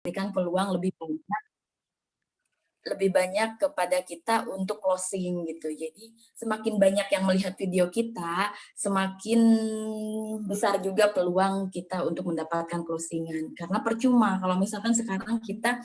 memberikan peluang lebih banyak kepada kita untuk closing gitu. Jadi semakin banyak yang melihat video kita, semakin besar juga peluang kita untuk mendapatkan closingan. Karena percuma kalau misalkan sekarang kita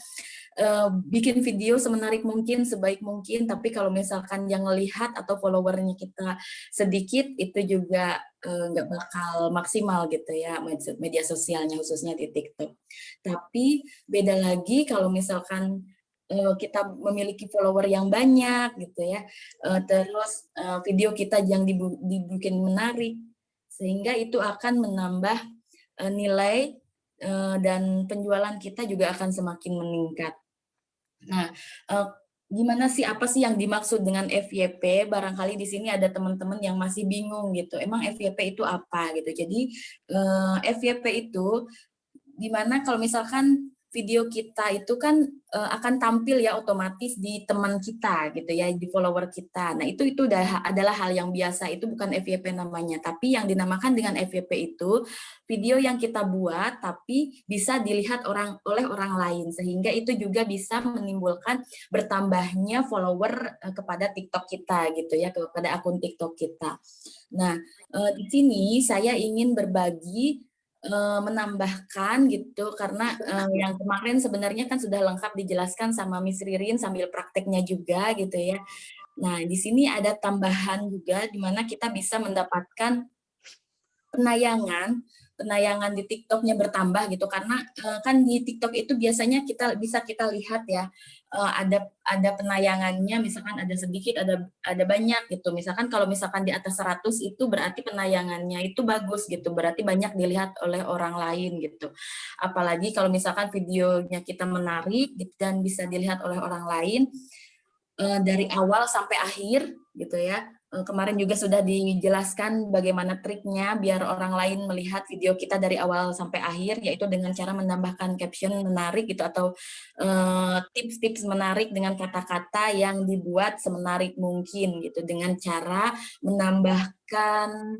bikin video semenarik mungkin, sebaik mungkin, tapi kalau misalkan yang melihat atau followernya kita sedikit, itu juga nggak bakal maksimal gitu ya media sosialnya, khususnya di TikTok. Tapi beda lagi kalau misalkan kita memiliki follower yang banyak gitu ya, terus video kita yang dibikin menarik, sehingga itu akan menambah nilai dan penjualan kita juga akan semakin meningkat. Nah, gimana sih, apa sih yang dimaksud dengan FYP? Barangkali di sini ada teman-teman yang masih bingung gitu, emang FYP itu apa gitu. Jadi FYP itu dimana kalau misalkan video kita itu kan akan tampil ya otomatis di teman kita gitu ya, di follower kita. Nah itu adalah hal yang biasa, itu bukan FYP namanya. Tapi yang dinamakan dengan FYP itu video yang kita buat tapi bisa dilihat oleh orang lain, sehingga itu juga bisa menimbulkan bertambahnya follower kepada TikTok kita gitu ya, kepada akun TikTok kita. Nah di sini saya ingin berbagi, menambahkan gitu, karena yang kemarin sebenarnya kan sudah lengkap dijelaskan sama Miss Ririn sambil prakteknya juga gitu ya. Nah, di sini ada tambahan juga di mana kita bisa mendapatkan penayangan di TikTok-nya bertambah gitu, karena kan di TikTok itu biasanya bisa kita lihat ya, ada penayangannya, misalkan ada sedikit, ada banyak gitu. Misalkan kalau misalkan di atas 100 itu berarti penayangannya itu bagus gitu, berarti banyak dilihat oleh orang lain gitu. Apalagi kalau misalkan videonya kita menarik gitu, dan bisa dilihat oleh orang lain dari awal sampai akhir gitu ya. Kemarin juga sudah dijelaskan bagaimana triknya biar orang lain melihat video kita dari awal sampai akhir, yaitu dengan cara menambahkan caption menarik gitu, atau tips-tips menarik dengan kata-kata yang dibuat semenarik mungkin gitu, dengan cara menambahkan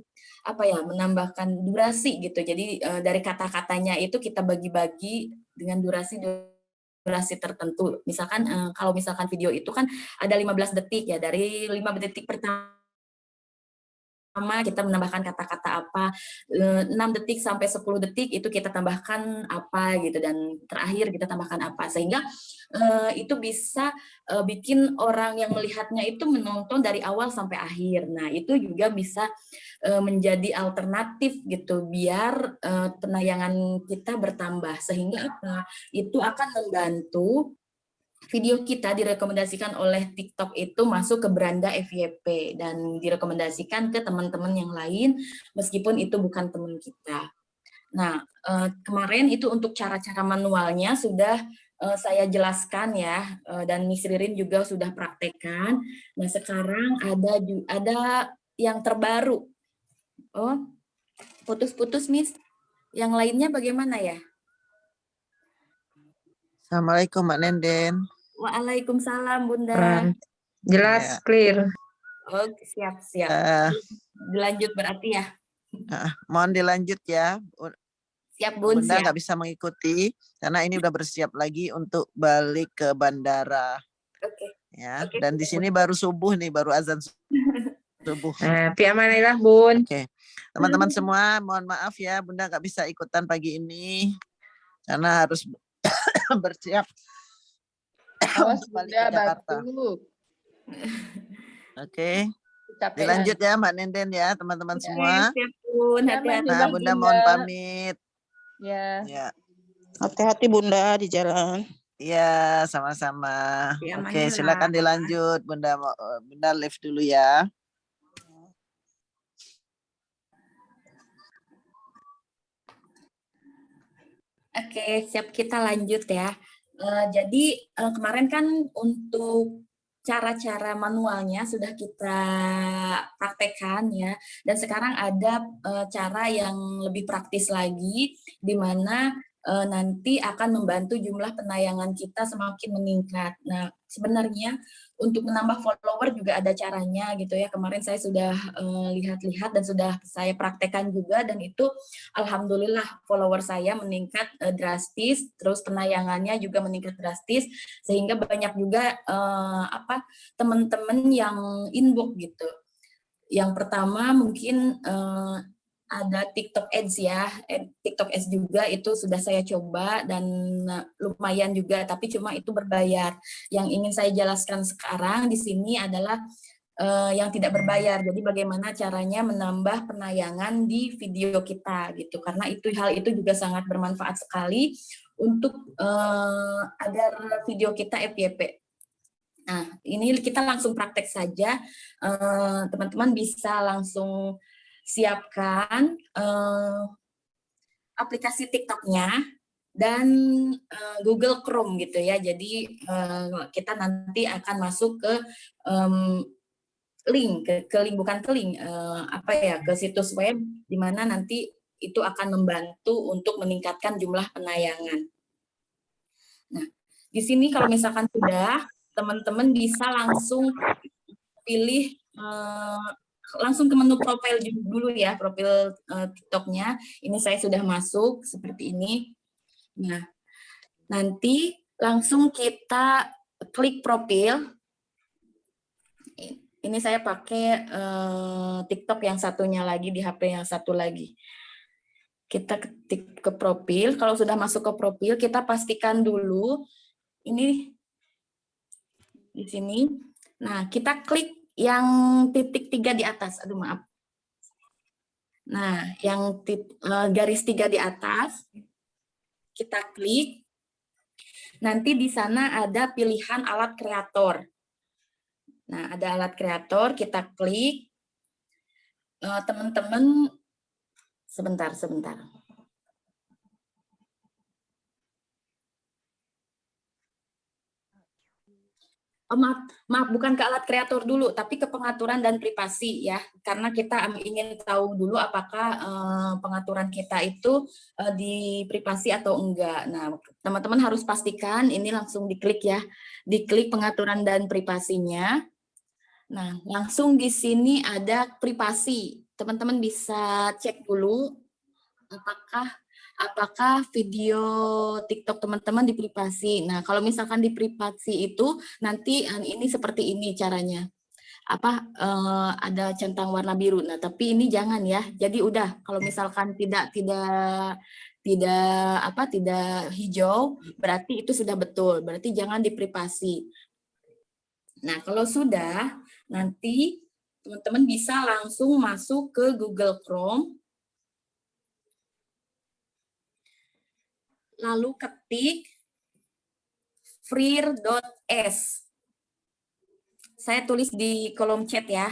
menambahkan durasi gitu. Jadi dari kata-katanya itu kita bagi-bagi dengan durasi tertentu. Misalkan kalau misalkan video itu kan ada 15 detik ya, dari 5 detik pertama kita menambahkan kata-kata apa, 6 detik sampai 10 detik itu kita tambahkan apa gitu, dan terakhir kita tambahkan apa, sehingga itu bisa bikin orang yang melihatnya itu menonton dari awal sampai akhir. Nah, itu juga bisa menjadi alternatif gitu biar penayangan kita bertambah, sehingga apa? Itu akan membantu video kita direkomendasikan oleh TikTok itu masuk ke beranda FYP dan direkomendasikan ke teman-teman yang lain meskipun itu bukan teman kita. Nah, kemarin itu untuk cara-cara manualnya sudah saya jelaskan ya, dan Miss Ririn juga sudah praktekkan. Nah, sekarang ada yang terbaru. Oh, putus-putus Miss. Yang lainnya bagaimana ya? Assalamualaikum Mbak Nenden. Waalaikumsalam Bunda. Jelas, clear. Oke, siap. Dilanjut berarti ya. Mohon dilanjut ya. Siap Bun, Bunda siap. nggak bisa mengikuti karena ini udah bersiap lagi untuk balik ke bandara. Oke. Ya, Oke, dan di sini baru subuh nih, baru azan subuh. Fi amanillah Bun. Oke. Teman-teman semua, mohon maaf ya, Bunda nggak bisa ikutan pagi ini karena harus bersiap untuk balik ke Jakarta. Oke. Dilanjut ya Mbak Nenden ya, teman-teman semua. Siap Bun, hati-hati. Nah, Bunda mohon pamit. Ya. Hati-hati Bunda di jalan. Iya, sama-sama. Ya, Oke, silakan dilanjut Bunda. Bunda live dulu ya. Oke, siap, kita lanjut ya. Jadi kemarin kan untuk cara-cara manualnya sudah kita praktekkan ya, dan sekarang ada cara yang lebih praktis lagi, di mana nanti akan membantu jumlah penayangan kita semakin meningkat. Nah, sebenarnya untuk menambah follower juga ada caranya gitu ya. Kemarin saya sudah lihat-lihat dan sudah saya praktekkan juga, dan itu alhamdulillah follower saya meningkat drastis, terus penayangannya juga meningkat drastis, sehingga banyak juga teman-teman yang inbox gitu. Yang pertama mungkin ada TikTok Ads ya, TikTok Ads juga itu sudah saya coba dan lumayan juga, tapi cuma itu berbayar. Yang ingin saya jelaskan sekarang di sini adalah yang tidak berbayar. Jadi bagaimana caranya menambah penayangan di video kita gitu, karena hal itu juga sangat bermanfaat sekali untuk agar video kita FYP. Nah, ini kita langsung praktek saja. Teman-teman bisa langsung siapkan aplikasi TikTok-nya dan Google Chrome gitu ya. Jadi kita nanti akan masuk ke link, ke situs web di mana nanti itu akan membantu untuk meningkatkan jumlah penayangan. Nah, di sini kalau misalkan sudah, teman-teman bisa langsung pilih langsung ke menu profil dulu ya, profil TikTok-nya. Ini saya sudah masuk seperti ini. Nah, nanti langsung kita klik profil. Ini saya pakai TikTok yang satunya lagi, di HP yang satu lagi. Kita ketik ke profil. Kalau sudah masuk ke profil, kita pastikan dulu ini di sini. Nah, kita klik yang titik 3 di atas. Aduh, maaf. Nah, yang garis 3 di atas, kita klik. Nanti di sana ada pilihan alat kreator. Nah, ada alat kreator, kita klik. Teman-teman, sebentar. Maaf, bukan ke alat kreator dulu, tapi ke pengaturan dan privasi ya, karena kita ingin tahu dulu apakah pengaturan kita itu di privasi atau enggak. Nah, teman-teman harus pastikan ini langsung diklik ya, diklik pengaturan dan privasinya. Nah, langsung di sini ada privasi. Teman-teman bisa cek dulu apakah video TikTok teman-teman di privasi. Nah, kalau misalkan di privasi itu nanti ini seperti ini caranya. Ada centang warna biru. Nah, tapi ini jangan ya. Jadi udah kalau misalkan tidak hijau, berarti itu sudah betul. Berarti jangan di privasi. Nah, kalau sudah, nanti teman-teman bisa langsung masuk ke Google Chrome. Lalu ketik freer.s. Saya tulis di kolom chat ya.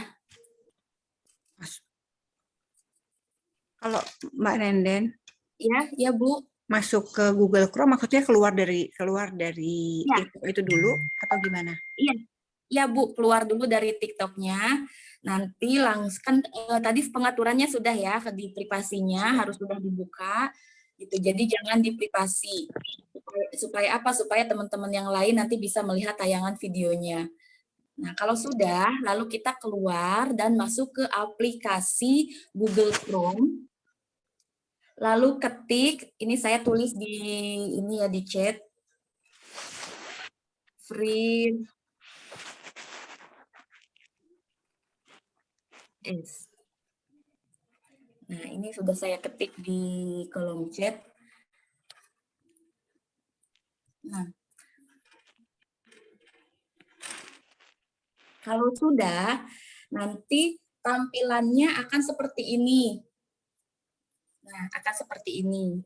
Kalau Mbak Nenden, ya Bu. Masuk ke Google Chrome maksudnya keluar dari ya. TikTok itu dulu atau gimana? Iya Bu, keluar dulu dari TikToknya. Nanti langsung tadi pengaturannya sudah ya, di privasinya harus sudah dibuka. Gitu. Jadi jangan di privasi. Supaya apa? Supaya teman-teman yang lain nanti bisa melihat tayangan videonya. Nah, kalau sudah, lalu kita keluar dan masuk ke aplikasi Google Chrome. Lalu ketik, ini saya tulis di chat. Free S. Nah, ini sudah saya ketik di kolom chat. Nah, kalau sudah, nanti tampilannya akan seperti ini. Nah, akan seperti ini.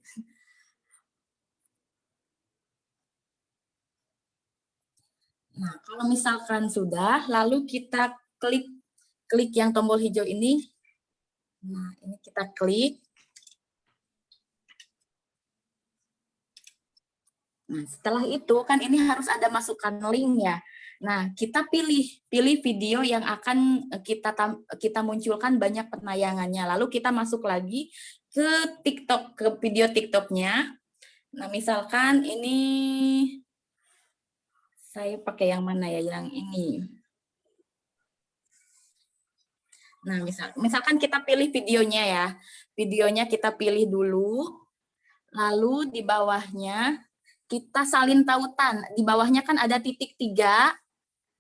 Nah, kalau misalkan sudah, lalu kita klik yang tombol hijau ini. Nah, ini kita klik. Nah, setelah itu kan ini harus ada masukkan link ya. Nah, kita pilih video yang akan kita munculkan banyak penayangannya. Lalu kita masuk lagi ke TikTok, ke video TikToknya. Nah, misalkan ini saya pakai yang mana ya? Yang ini. Nah, misalkan kita pilih videonya ya. Videonya kita pilih dulu. Lalu di bawahnya kita salin tautan. Di bawahnya kan ada titik 3.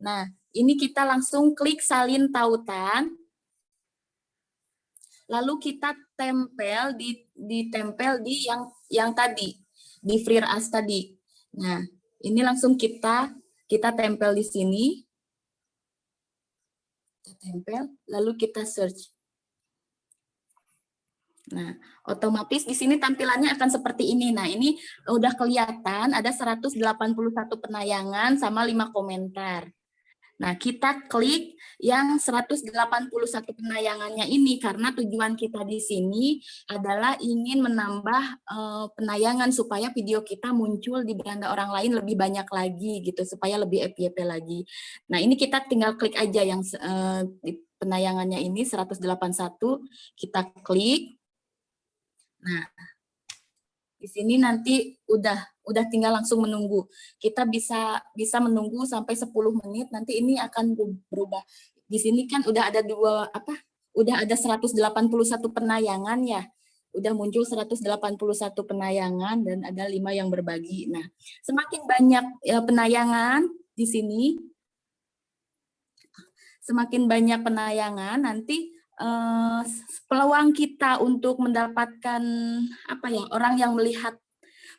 Nah, ini kita langsung klik salin tautan. Lalu kita ditempel di yang tadi, di Freer As tadi. Nah, ini langsung kita tempel di sini. Kita tempel, lalu kita search. Nah, otomatis di sini tampilannya akan seperti ini. Nah, ini udah kelihatan ada 181 penayangan sama 5 komentar. Nah, kita klik yang 181 penayangannya ini karena tujuan kita di sini adalah ingin menambah penayangan supaya video kita muncul di beranda orang lain lebih banyak lagi gitu, supaya lebih FYP lagi. Nah, ini kita tinggal klik aja yang di penayangannya ini 181, kita klik. Nah, di sini nanti udah tinggal langsung menunggu. Kita bisa menunggu sampai 10 menit, nanti ini akan berubah. Di sini kan udah ada udah ada 181 penayangan ya. Udah muncul 181 penayangan dan ada 5 yang berbagi. Nah, semakin banyak penayangan di sini, semakin banyak penayangan nanti peluang kita untuk mendapatkan orang yang melihat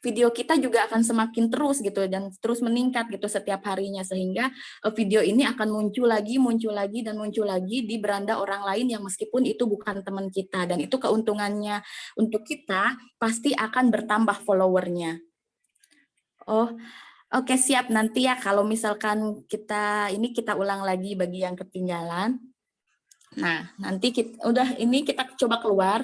video kita juga akan semakin terus gitu dan terus meningkat gitu setiap harinya, sehingga video ini akan muncul lagi di beranda orang lain yang meskipun itu bukan teman kita, dan itu keuntungannya untuk kita pasti akan bertambah followernya. Oke, siap. Nanti ya kalau misalkan kita ulang lagi bagi yang ketinggalan. Nah, nanti kita coba keluar.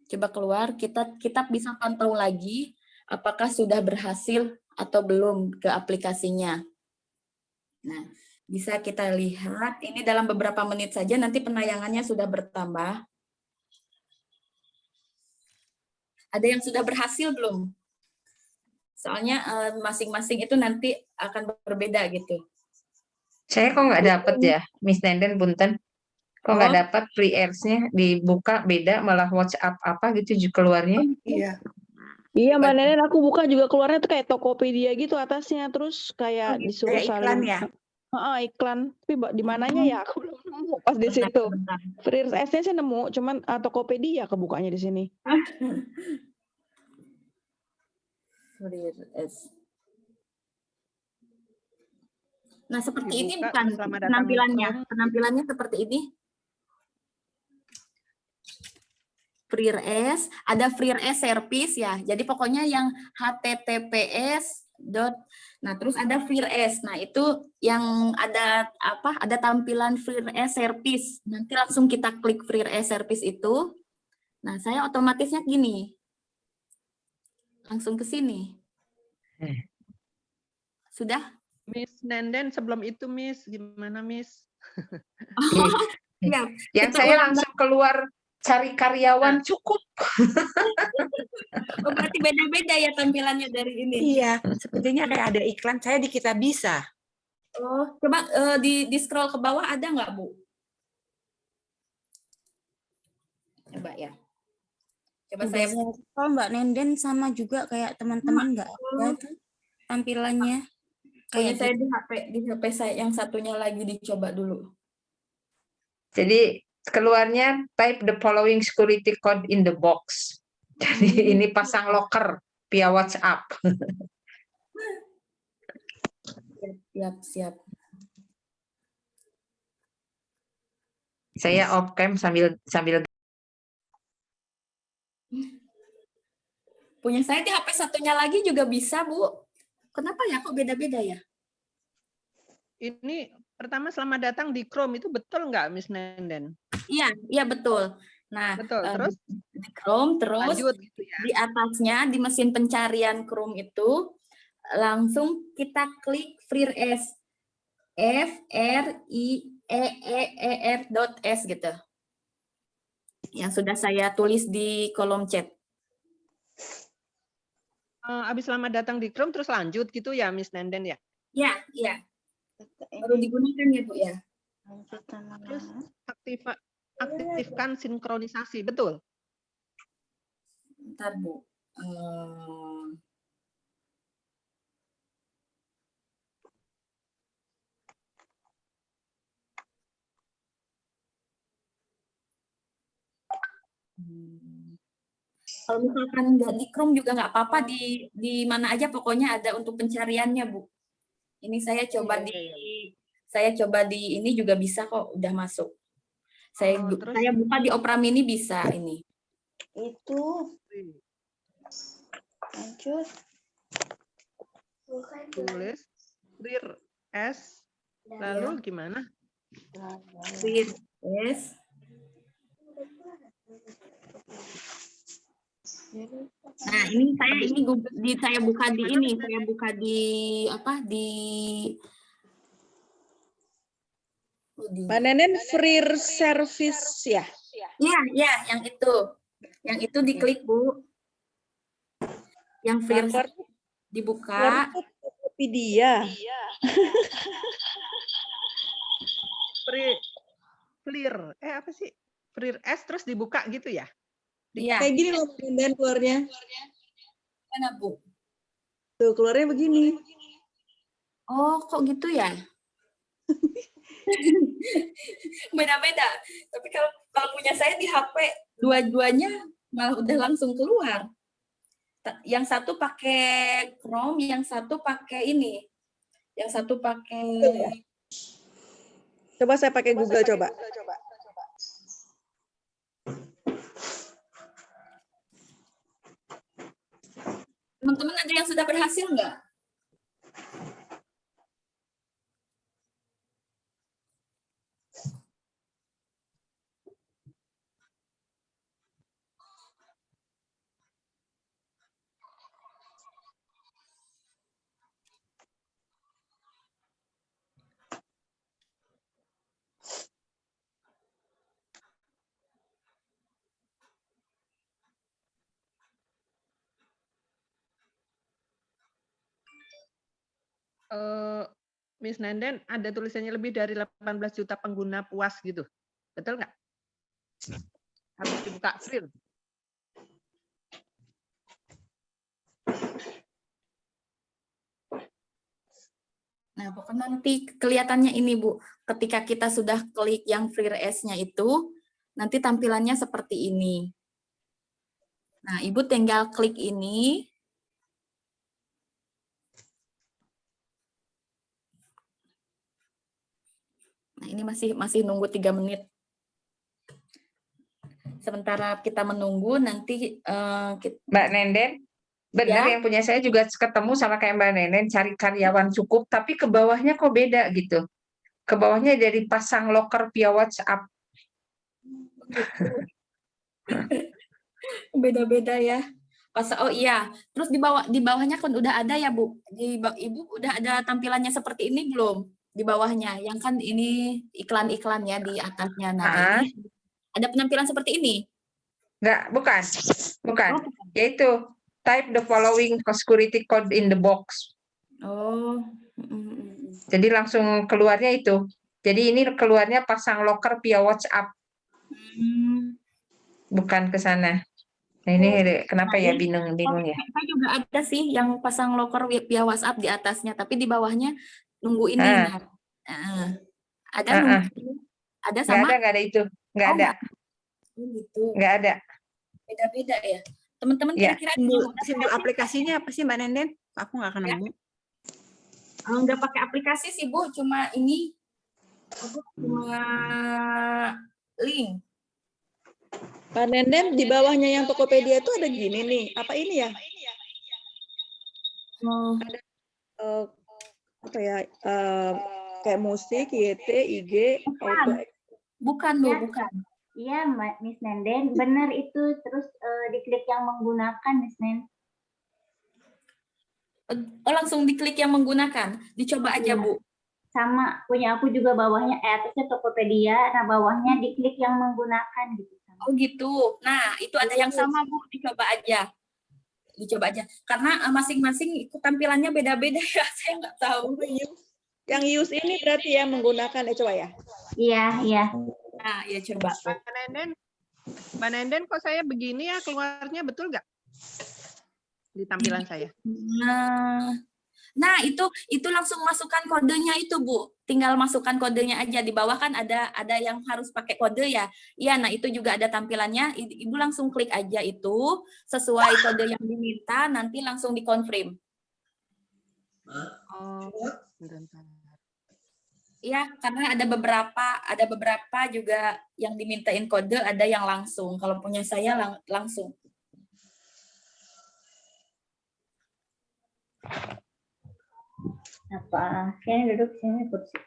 Kita bisa pantau lagi apakah sudah berhasil atau belum ke aplikasinya. Nah, bisa kita lihat ini dalam beberapa menit saja nanti penayangannya sudah bertambah. Ada yang sudah berhasil belum? Soalnya masing-masing itu nanti akan berbeda gitu. Saya kok nggak dapat ya, Miss Nenden, punten. Kok nggak dapat free airs-nya dibuka beda, malah WhatsApp apa gitu keluarnya. Iya. Iya, Mbak Nenen, aku buka juga keluarnya tuh kayak Tokopedia gitu atasnya, terus kayak disuruh Kayak iklan salin. ya? Iklan. Tapi di mananya ya? Aku belum nemu pas di situ. Freer S-nya sih nemu, cuman Tokopedia kebukanya di sini. Freer S. Nah, seperti ini bukan penampilannya seperti ini. Freer S, ada Freer S service ya. Jadi pokoknya yang HTTPS. Nah, terus ada Freer S. Nah, itu yang ada ada tampilan Freer S service. Nanti langsung kita klik Freer S service itu. Nah, saya otomatisnya gini. Langsung ke sini. Sudah? Miss Nenden, sebelum itu Miss, gimana Miss? Ya, yang saya langsung keluar cari karyawan cukup. Berarti beda-beda ya tampilannya dari ini. Iya, sepertinya kayak ada iklan. Saya di Kita Bisa. Coba di scroll ke bawah ada nggak, Bu? Coba ya. Coba saya kalau Mbak Nenden sama juga kayak teman-teman nggak ada tuh tampilannya. Kayak saya di HP saya yang satunya lagi dicoba dulu. Jadi keluarnya type the following security code in the box. Jadi ini pasang locker via WhatsApp. Siap. Saya off cam sambil punya saya di HP satunya lagi juga bisa, Bu. Kenapa ya kok beda-beda ya? Ini pertama selamat datang di Chrome, itu betul nggak Miss Nenden? Iya betul. Nah, betul. Terus di Chrome, terus lanjut, gitu ya. di atasnya di mesin pencarian Chrome itu langsung kita klik Freer S, FRIEER.S gitu. Yang sudah saya tulis di kolom chat. Habis selamat datang di Chrome terus lanjut gitu ya, Miss Nenden ya? Ya, ya. Baru digunakan ya, Bu ya. Terus aktifkan sinkronisasi, betul? Bentar, Bu. Kalau misalkan nggak di Chrome juga nggak apa-apa, di mana aja pokoknya ada untuk pencariannya, Bu. Ini saya coba di ini juga bisa kok, udah masuk. Saya buka di Opera Mini bisa ini. Itu. Lanjut. Tulis clear S, lalu gimana? Clear S. Nah, ini saya buka di ini, saya buka di apa di Mbak Nenen free service ya? Iya, ya, yang itu. Yang itu diklik, Bu. Yang free dibuka. Tokopedia. Clear. Apa sih? Clear S terus dibuka gitu ya? Iya. Kayak gini loh dan keluarnya. Mana, Bu? Tuh, keluarnya begini. Oh, kok gitu ya? Beda-beda. Tapi kalau punya saya di HP, dua-duanya malah udah langsung keluar. Yang satu pakai Chrome, yang satu pakai ini. Yang satu pakai... Coba saya pakai Google, coba. Teman-teman ada yang sudah berhasil nggak? Miss Nenden, ada tulisannya lebih dari 18 juta pengguna puas gitu. Betul nggak? Harus dibuka free. Nah, pokoknya nanti kelihatannya ini, Bu. Ketika kita sudah klik yang free S-nya itu, nanti tampilannya seperti ini. Nah, Ibu tinggal klik ini. Nah, ini masih nunggu 3 menit. Sementara kita menunggu, nanti Mbak Nenden, benar Ya. yang punya saya juga ketemu sama kayak Mbak Nenden, cari karyawan cukup, tapi ke bawahnya kok beda gitu. Ke bawahnya dari pasang loker via WhatsApp. Beda-beda ya. Oh iya, terus di bawahnya kan udah ada ya, Bu. Ibu udah ada tampilannya seperti ini belum? Di bawahnya, yang kan ini iklan-iklan ya di atasnya. Nah, ini ada penampilan seperti ini. Enggak, bukan. Yaitu type the following security code in the box. Oh. Jadi langsung keluarnya itu. Jadi ini keluarnya pasang loker via WhatsApp. Bukan ke sana. Nah, ini kenapa ya bingung ya? Saya juga ada sih yang pasang loker via WhatsApp di atasnya, tapi di bawahnya nunggu ini. Ada nunggu. Ada sama? Nggak ada itu. Nggak ada. Gitu. Nggak ada. Beda-beda ya. Teman-teman kira-kira simbol aplikasinya apa sih Mbak Nenden? Aku nggak akan nemu. Nggak pakai aplikasi sih, Bu, cuma ini cuma link. Pak Nenden, di bawahnya yang Tokopedia itu ada gini nih. Apa ini ya? Ada apa ya? Kayak musik, YT, IG, auto. Bukan, Bu, bukan. Iya, Mbak Miss Nenden, benar itu. Terus diklik yang menggunakan, Miss Nenden. Oh, langsung diklik yang menggunakan. Dicoba aja, Bu. Sama, punya aku juga bawahnya, atasnya Tokopedia, nah bawahnya diklik yang menggunakan gitu. Oh gitu. Nah, itu ada yang sama, Bu. Dicoba aja. dicoba aja. Karena masing-masing ikut tampilannya beda-beda ya. Saya nggak tahu. Yang use ini berarti ya menggunakan coba ya. Iya, iya. Nah, ya coba. Mbak Nenden, kok saya begini ya keluarnya, betul nggak? Di tampilan saya. Nah, itu langsung masukkan kodenya itu, Bu. Tinggal masukkan kodenya aja. Di bawah kan ada yang harus pakai kode ya. Iya, nah itu juga ada tampilannya. Ibu langsung klik aja itu sesuai kode yang diminta, nanti langsung dikonfirm. Oh, bentar. Iya, karena ada beberapa juga yang dimintain kode, ada yang langsung. Kalau punya saya langsung. Apa? Sini duduk sini kursi.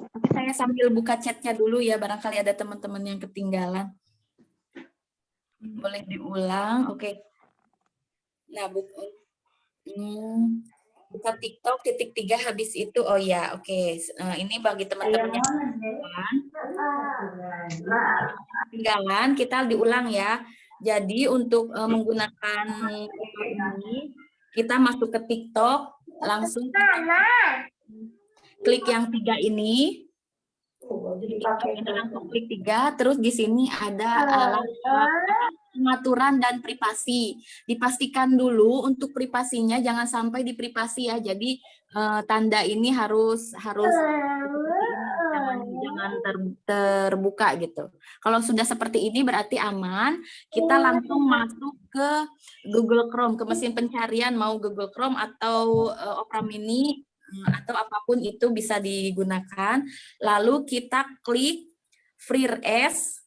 Tapi saya sambil buka chatnya dulu ya, barangkali ada teman-teman yang ketinggalan. Boleh diulang, oke. Nah, buka TikTok ×3 habis itu, oh ya, oke. Ini bagi teman-teman yang ketinggalan, kita diulang ya. Jadi untuk menggunakan ini, kita masuk ke TikTok, langsung klik yang 3 ini. Kita langsung klik 3, terus di sini ada pengaturan dan privasi. Dipastikan dulu untuk privasinya, jangan sampai di privasi ya. Jadi tanda ini harus jangan terbuka gitu. Kalau sudah seperti ini berarti aman. Kita langsung masuk ke Google Chrome, ke mesin pencarian, mau Google Chrome atau Opera Mini atau apapun itu bisa digunakan. Lalu kita klik FreeRS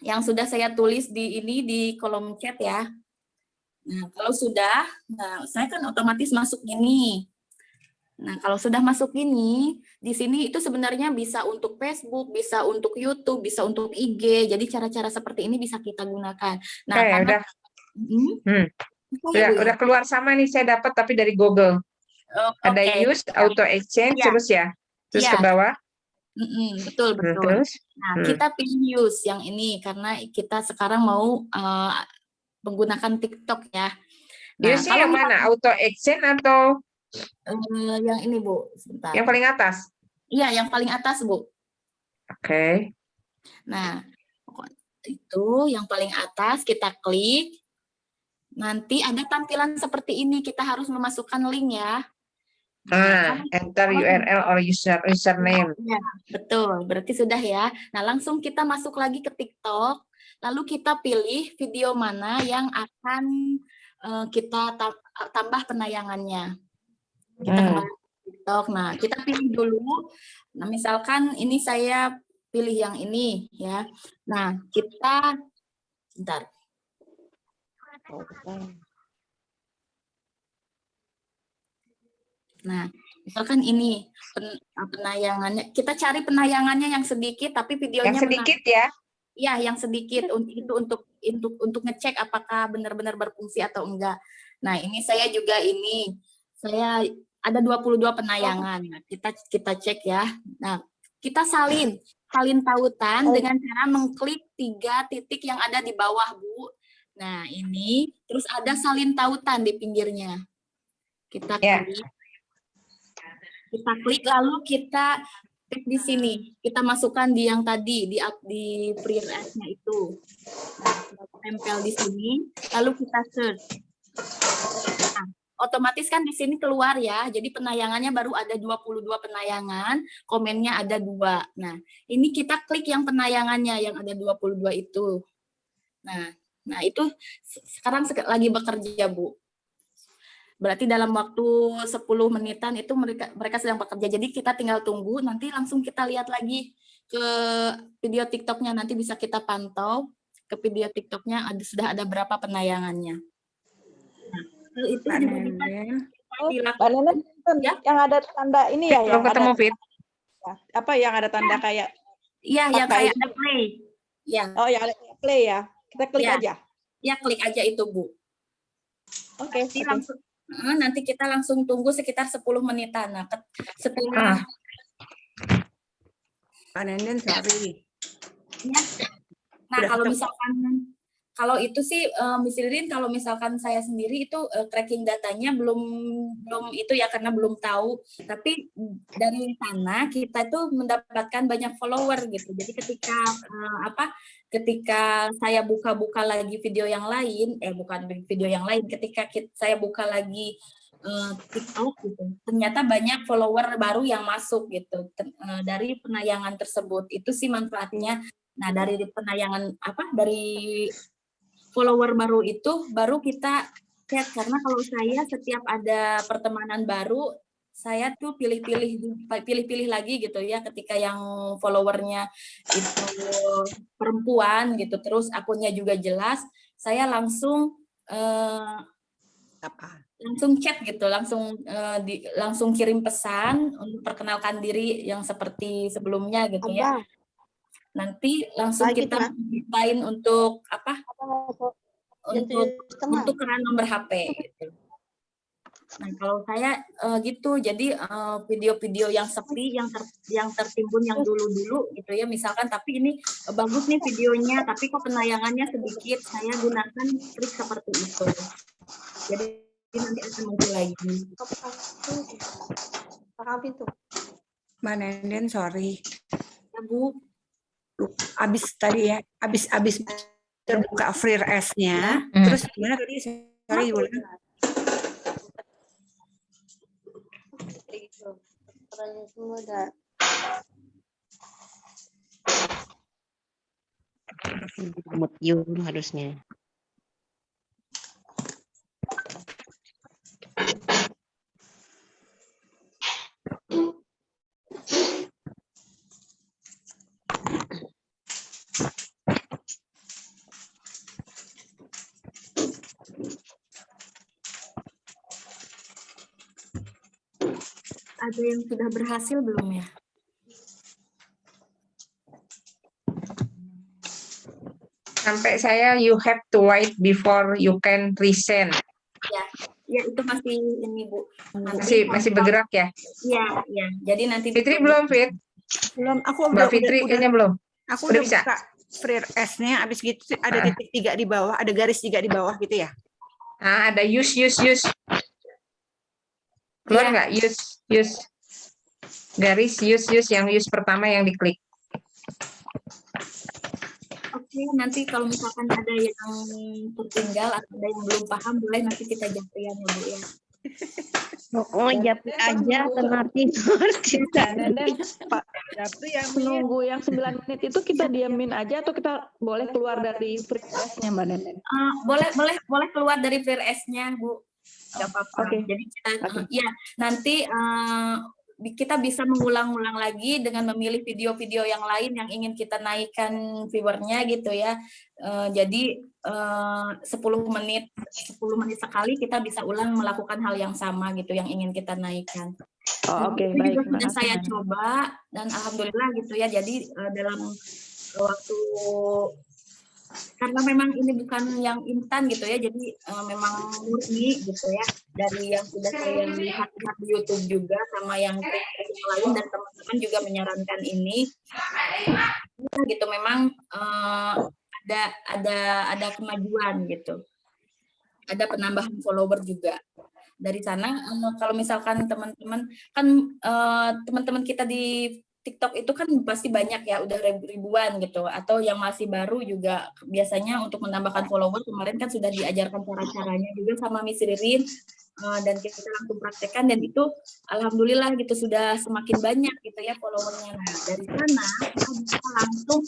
yang sudah saya tulis di kolom chat ya. Nah, kalau sudah, saya kan otomatis masuk ini. Nah, kalau sudah masuk ini, di sini itu sebenarnya bisa untuk Facebook, bisa untuk YouTube, bisa untuk IG. Jadi cara-cara seperti ini bisa kita gunakan. Nah, karena udah keluar sama nih, saya dapat tapi dari Google. Ada use auto exchange terus ya. Terus ke bawah. Betul. Terus? Nah, kita pilih use yang ini karena kita sekarang mau menggunakan TikTok ya. Nah, Use yang mana? Auto exchange atau yang ini, Bu? Sebentar. Yang paling atas? Iya, yang paling atas, Bu. Oke. Nah, itu yang paling atas kita klik. Nanti ada tampilan seperti ini, kita harus memasukkan link ya. Enter URL or username. Ya, betul, berarti sudah ya. Nah, langsung kita masuk lagi ke TikTok, lalu kita pilih video mana yang akan kita tambah penayangannya. Kita kembali ke TikTok. Nah, kita pilih dulu. Nah, misalkan ini saya pilih yang ini ya. Nah, kita bentar. Nah, misalkan ini penayangannya, kita cari penayangannya yang sedikit tapi videonya yang sedikit ya? Iya, yang sedikit itu untuk ngecek apakah benar-benar berfungsi atau enggak. Nah, ini saya juga saya ada 22 penayangan. Nah, kita cek ya. Nah, kita salin tautan dengan cara mengklik 3 titik yang ada di bawah, Bu. Nah, ini terus ada salin tautan di pinggirnya. Kita klik. Kita klik lalu kita klik di sini. Kita masukkan di yang tadi di FreeRS-nya itu. Nah, kita tempel di sini lalu kita search. Nah, otomatis kan di sini keluar ya. Jadi penayangannya baru ada 22 penayangan, komennya ada 2. Nah, ini kita klik yang penayangannya yang ada 22 itu. Nah, itu sekarang lagi bekerja, Bu. Berarti dalam waktu 10 menitan itu mereka sedang bekerja. Jadi kita tinggal tunggu, nanti langsung kita lihat lagi ke video TikTok-nya. Nanti bisa kita pantau ke video TikTok-nya sudah ada berapa penayangannya. Nah, itu juga bisa dilakukan. Ya? Yang ada tanda ini ya, yang ketemu Fit. Apa yang ada tanda kayak? Iya, yang kayak ada play. Ya. Oh, yang ada play ya. Kita klik aja. Ya, klik aja itu, Bu. Oke. Nanti kita langsung tunggu sekitar 10 menitan. Nah, setelah Pak Nenden, sorry. Ya. Nah, kalau Kalau itu sih Miss Ririn, kalau misalkan saya sendiri itu tracking datanya belum itu ya, karena belum tahu. Tapi dari sana kita tuh mendapatkan banyak follower gitu. Jadi ketika ketika saya buka-buka lagi video yang lain, bukan video yang lain, ketika saya buka lagi TikTok gitu, ternyata banyak follower baru yang masuk gitu dari penayangan tersebut. Itu sih manfaatnya. Nah, dari penayangan dari follower baru itu baru kita chat, karena kalau saya setiap ada pertemanan baru saya tuh pilih-pilih lagi gitu ya, ketika yang followernya itu perempuan gitu, terus akunnya juga jelas, saya langsung langsung chat gitu, langsung kirim pesan untuk perkenalkan diri yang seperti sebelumnya gitu ya. Nanti langsung kita mintain untuk untuk tukeran nomor HP gitu. Nah, kalau saya gitu, jadi video-video yang sepi, yang tertimbun yang dulu-dulu gitu ya, misalkan, tapi ini bagus nih videonya, tapi kok penayangannya sedikit, saya gunakan trik seperti itu. Jadi nanti akan muncul lagi. Mbak Nenden, sorry. Ya, Bu. Abis tadi ya, abis terbuka Freer S-nya, terus gimana tadi? Sorry, ulang. Mood you harusnya. Ada yang sudah berhasil belum ya? Sampai saya you have to wait before you can resend. Ya itu masih ini Bu. Masih bergerak ya? Iya. Jadi nanti Fitri belum, Fit? Belum, aku Mbak Fitri kayaknya belum. Aku udah bisa. Buka Freer S-nya, habis gitu ada titik 3 di bawah, ada garis 3 di bawah gitu ya? Ada use. Keluar nggak? Use. Garis use yang use pertama yang diklik. Oke, nanti kalau misalkan ada yang tertinggal atau ada yang belum paham, boleh nanti kita japrian ya Bu ya. Japri aja, tenarti kita. Dan Pak Japri yang menunggu yang 9 menit itu kita diamin aja atau kita boleh keluar dari Freer S-nya Mbak Nenden? Boleh keluar dari Freer S-nya Bu. Nggak apa-apa. Okay. Jadi kita nanti kita bisa mengulang-ulang lagi dengan memilih video-video yang lain yang ingin kita naikkan viewernya gitu ya. Jadi 10 menit sekali kita bisa ulang melakukan hal yang sama gitu yang ingin kita naikkan. Oke, baik. juga sudah saya coba dan alhamdulillah gitu ya. Jadi dalam waktu, karena memang ini bukan yang instan gitu ya, jadi memang murni gitu ya, dari yang sudah saya lihat di YouTube juga sama yang lain, dan teman-teman juga menyarankan ini gitu, memang ada kemajuan gitu, ada penambahan follower juga. Dari sana kalau misalkan teman-teman kan teman-teman kita di TikTok itu kan pasti banyak ya, udah ribuan gitu, atau yang masih baru juga biasanya untuk menambahkan follower kemarin kan sudah diajarkan cara-caranya juga sama Miss Ririn, dan kita langsung praktekkan, dan itu alhamdulillah gitu sudah semakin banyak gitu ya followernya. Nah dari sana kita bisa langsung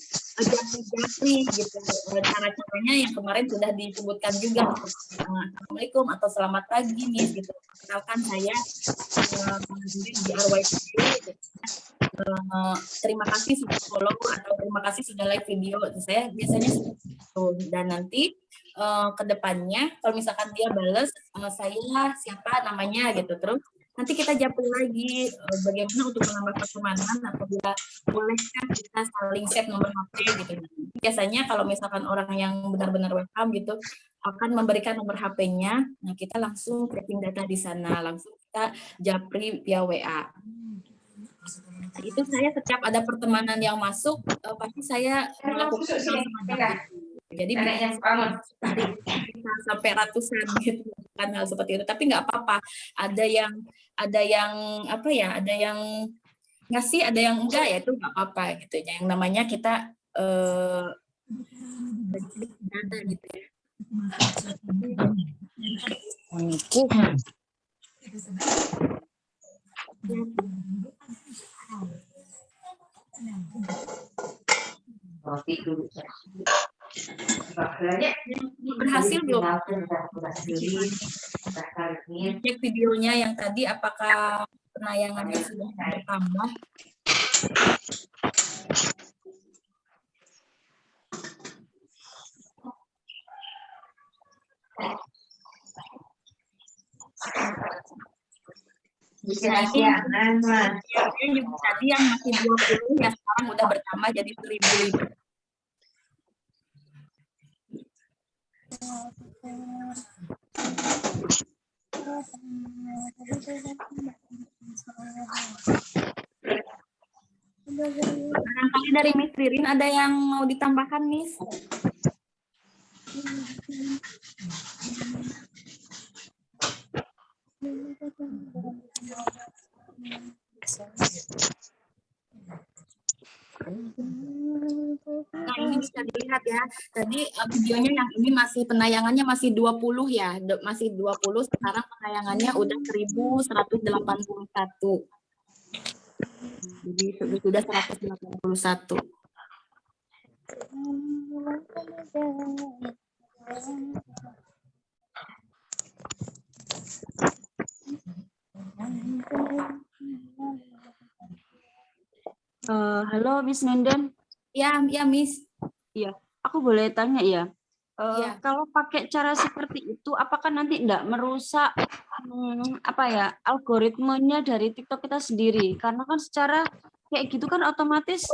japri gitu, cara-caranya yang kemarin sudah disebutkan juga, Assalamualaikum atau selamat pagi nih gitu. Kenalkan saya di RY gitu. Terima kasih sudah follow atau terima kasih sudah like video. Saya biasanya itu, dan nanti ke depannya kalau misalkan dia bales saya siapa namanya gitu, terus nanti kita japri lagi bagaimana untuk menambah pertemanan, apabila bolehkah kita saling share nomor HP gitu. Biasanya kalau misalkan orang yang benar-benar welcome gitu akan memberikan nomor HP-nya, nah kita langsung tracking data di sana, langsung kita japri via WA. Itu saya setiap ada pertemanan yang masuk pasti saya melakukan hal semacam itu. Jadi bisa sampai ratusan gitu kan hal seperti itu. Tapi nggak apa-apa. Ada yang apa ya? Ada yang ngasih, ada yang enggak, ya itu nggak apa-apa gitu. Yang namanya kita data gitu ya. Berhasil belum? Cek videonya yang tadi, apakah penayangannya sudah bertambah? Juga tadi yang masih 20 ya sekarang udah bertambah jadi 1.005. Barangkali dari Miss Ririn ada yang mau ditambahkan, Miss? Nah, ini bisa dilihat ya. Tadi videonya yang ini masih penayangannya masih 20 ya. Masih 20, sekarang penayangannya udah 1.181. Jadi sudah 181. Halo Miss Nenden. Ya, Miss. Iya, aku boleh tanya ya. Iya. Kalau pakai cara seperti itu, apakah nanti enggak merusak apa ya, algoritmenya dari TikTok kita sendiri? Karena kan secara kayak gitu kan otomatis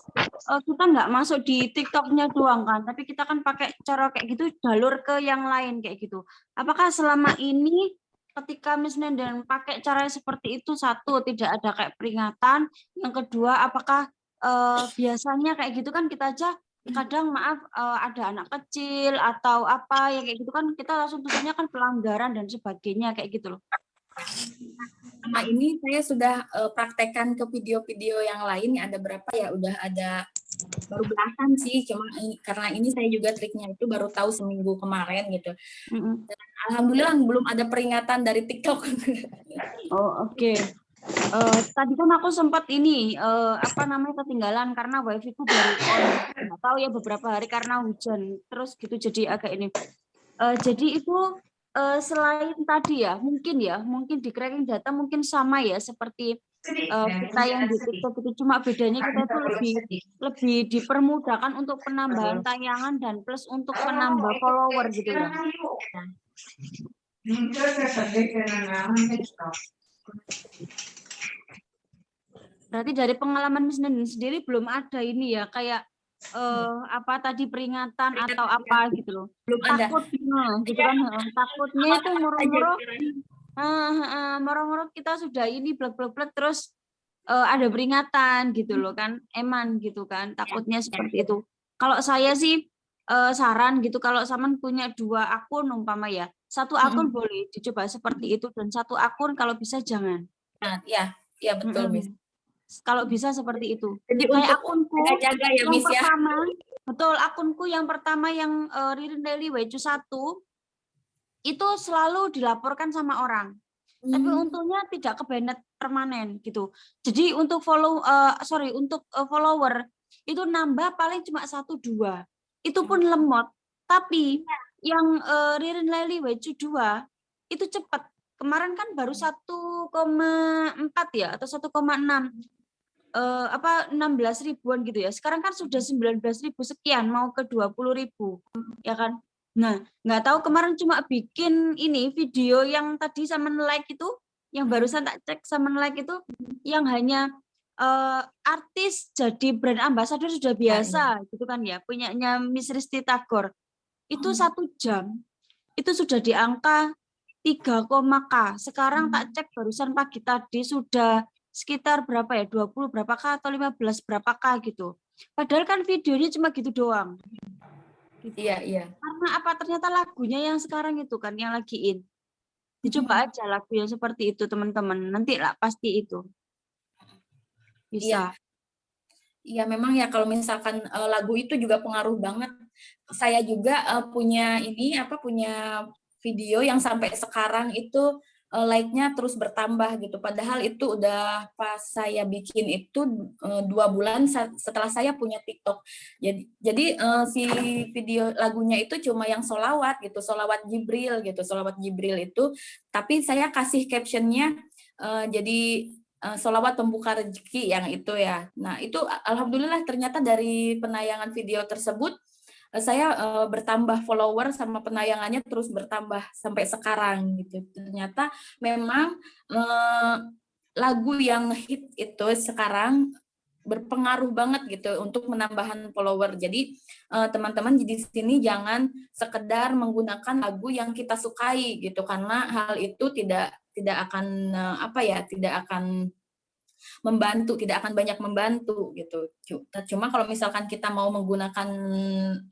kita nggak masuk di TikToknya doang kan, tapi kita kan pakai cara kayak gitu jalur ke yang lain kayak gitu. Apakah selama ini ketika Miss Nenden pakai cara seperti itu, satu tidak ada kayak peringatan, yang kedua apakah biasanya kayak gitu kan kita aja kadang maaf ada anak kecil atau apa ya kayak gitu kan kita langsung tulisnya kan pelanggaran dan sebagainya kayak gitu loh. Sama ini saya sudah praktekkan ke video-video yang lain, ada berapa ya, udah ada baru belasan sih, cuma karena ini saya juga triknya itu baru tahu seminggu kemarin gitu. Dan alhamdulillah belum ada peringatan dari TikTok. Oh oke. Tadi kan aku sempat ini apa namanya ketinggalan karena wifi ku baru on, nggak tahu ya beberapa hari karena hujan terus gitu jadi agak ini. Jadi itu selain tadi ya mungkin di cracking data mungkin sama ya seperti kita yang di TikTok itu, cuma bedanya kita itu lebih dipermudahkan untuk penambahan tayangan dan plus untuk penambah follower gitu ya. Berarti dari pengalaman Miss Nenden sendiri belum ada ini ya kayak apa tadi peringatan atau apa gitu loh. Belum ada. Takutnya gitu kan, takutnya itu moro-moro kita sudah ini blek terus ada peringatan gitu loh kan, eman gitu kan, takutnya seperti itu. Kalau saya sih saran gitu, kalau Saman punya 2 akun umpama ya, 1 akun boleh dicoba seperti itu dan 1 akun kalau bisa jangan. Nah, ya betul Miss. Kalau bisa seperti itu. Jadi kayak untuk akunku jaga ya yang Miss ya. pertama, betul akunku yang pertama yang Ririn Daily WC 1 itu selalu dilaporkan sama orang. Tapi untungnya tidak kebanet permanen gitu. Jadi untuk follower itu nambah paling cuma 1-2. Itu pun lemot. Tapi yang Ririn Daily WC 2 itu cepat. Kemarin kan baru 1,4 ya atau 1,6. 16 ribuan gitu ya. Sekarang kan sudah 19.000 sekian mau ke 20.000 ya kan. Nah, nggak tahu kemarin cuma bikin ini video yang tadi sama like itu, yang barusan tak cek sama like itu, yang hanya artis jadi brand ambassador sudah biasa gitu kan ya, punyanya Miss Risti Tagor. Itu 1 jam itu sudah di angka 3,k. Sekarang tak cek barusan pagi tadi sudah sekitar berapa ya, 20 berapa k atau 15 berapa k gitu. Padahal kan videonya cuma gitu doang. Gitu. Iya, iya. Karena apa? Ternyata lagunya yang sekarang itu kan yang lagi in. Dicoba aja lagu yang seperti itu teman-teman. Nanti lah pasti itu Iya. bisa. Iya, memang ya kalau misalkan lagu itu juga pengaruh banget. Saya juga punya video yang sampai sekarang itu like-nya terus bertambah gitu. Padahal itu udah pas saya bikin itu 2 bulan setelah saya punya TikTok. Jadi si video lagunya itu cuma yang sholawat gitu, sholawat Jibril gitu, sholawat Jibril itu. Tapi saya kasih captionnya jadi sholawat pembuka rezeki yang itu ya. Nah itu alhamdulillah ternyata dari penayangan video tersebut saya bertambah follower sama penayangannya terus bertambah sampai sekarang gitu. Ternyata memang lagu yang hit itu sekarang berpengaruh banget gitu untuk menambahkan follower. Jadi teman-teman di sini jangan sekedar menggunakan lagu yang kita sukai gitu, karena hal itu tidak akan tidak akan membantu, tidak akan banyak membantu gitu. Cuma kalau misalkan kita mau menggunakan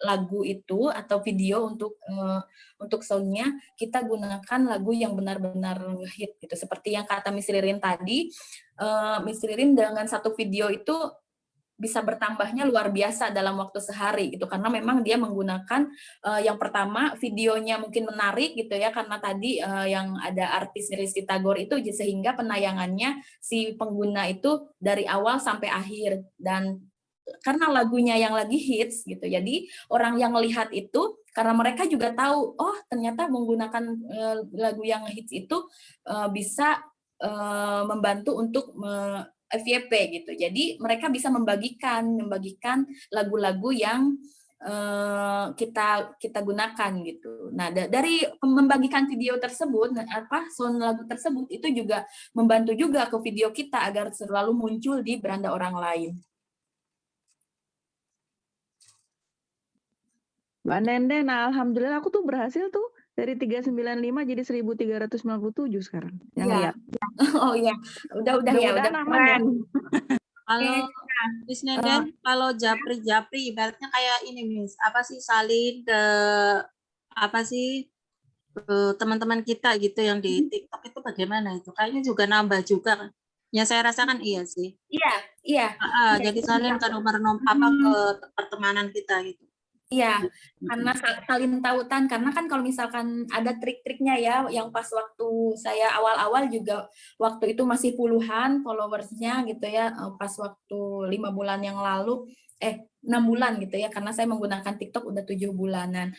lagu itu atau video untuk soundnya, kita gunakan lagu yang benar-benar hit gitu. Seperti yang kata Miss Ririn tadi, Miss Ririn dengan satu video itu bisa bertambahnya luar biasa dalam waktu sehari gitu, karena memang dia menggunakan yang pertama videonya mungkin menarik gitu ya, karena tadi yang ada artis Risty Tagor itu sehingga penayangannya si pengguna itu dari awal sampai akhir, dan karena lagunya yang lagi hits gitu, jadi orang yang melihat itu karena mereka juga tahu oh ternyata menggunakan lagu yang hits itu bisa membantu untuk FYP gitu. Jadi mereka bisa membagikan lagu-lagu yang kita gunakan gitu. Nah, dari membagikan video tersebut, sound lagu tersebut itu juga membantu juga ke video kita agar selalu muncul di beranda orang lain. Mbak Nenden, nah alhamdulillah aku tuh berhasil tuh dari 395 jadi 1397 sekarang. Yang Iya. lihat. Oh iya, udah ya, udah aman ya. Kalau Miss Nenden, kalau japri-japri ibaratnya kayak ini Miss, apa sih salin ke apa sih teman-teman kita gitu yang di TikTok itu bagaimana itu? Kayaknya juga nambah juga kan. Ya saya rasakan iya sih. Iya. Jadi salin ke nomor ke pertemanan kita gitu. Iya, karena saling tautan, karena kan kalau misalkan ada trik-triknya ya, yang pas waktu saya awal-awal juga, waktu itu masih puluhan followersnya gitu ya, pas waktu 5 bulan yang lalu, 6 bulan gitu ya, karena saya menggunakan TikTok udah 7 bulanan,